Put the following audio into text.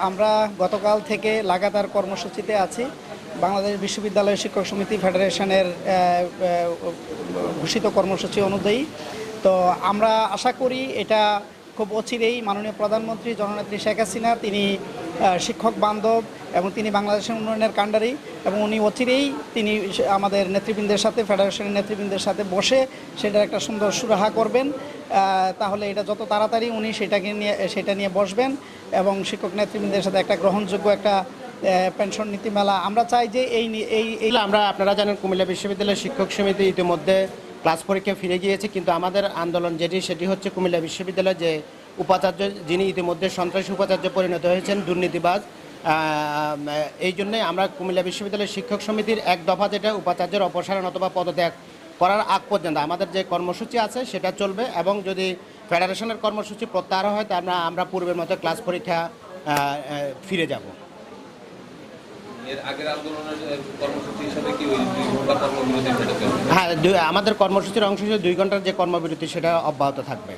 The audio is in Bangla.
আমরা গতকাল থেকে লাগাতার কর্মসূচিতে আছি। বাংলাদেশ বিশ্ববিদ্যালয় শিক্ষক সমিতি ফেডারেশনের ঘোষিত কর্মসূচি অনুযায়ী তো আমরা আশা করি এটা খুব অচিরেই মাননীয় প্রধানমন্ত্রী জননেত্রী শেখ হাসিনা তিনি শিক্ষক বান্ধব এবং তিনি বাংলাদেশের উন্নয়নের কাণ্ডারি এবং উনি অচিরেই তিনি আমাদের নেতৃবৃন্দের সাথে ফেডারেশনের নেতৃবৃন্দের সাথে বসে সেটার একটা সুন্দর সুরাহা করবেন। তাহলে এটা যত তাড়াতাড়ি উনি সেটা নিয়ে বসবেন এবং শিক্ষক নেতৃবৃন্দের সাথে একটা গ্রহণযোগ্য একটা পেনশন নীতিমালা আমরা চাই যে এই আপনারা জানেন কুমিল্লা বিশ্ববিদ্যালয়ের শিক্ষক সমিতি ইতিমধ্যে ক্লাস পরীক্ষা ফিরে গিয়েছে, কিন্তু আমাদের আন্দোলন সেটি হচ্ছে কুমিল্লা বিশ্ববিদ্যালয়ের যে উপাচার্য যিনি ইতিমধ্যে সন্ত্রাসী উপাচার্য পরিণত হয়েছেন, দুর্নীতিবাজ, এই জন্যে আমরা কুমিল্লা বিশ্ববিদ্যালয়ের শিক্ষক সমিতির এক দফা যেটা উপাচার্যের অপসারণ অথবা পদত্যাগ করার আগ পর্যন্ত আমাদের যে কর্মসূচি আছে সেটা চলবে এবং যদি ফেডারেশনের কর্মসূচি প্রত্যাহার হয় তা আমরা পূর্বের মতো ক্লাস পরীক্ষা ফিরে যাব। হ্যাঁ, আমাদের কর্মসূচির অংশ হিসেবে 2 ঘন্টার যে কর্মবিরতি সেটা অব্যাহত থাকবে।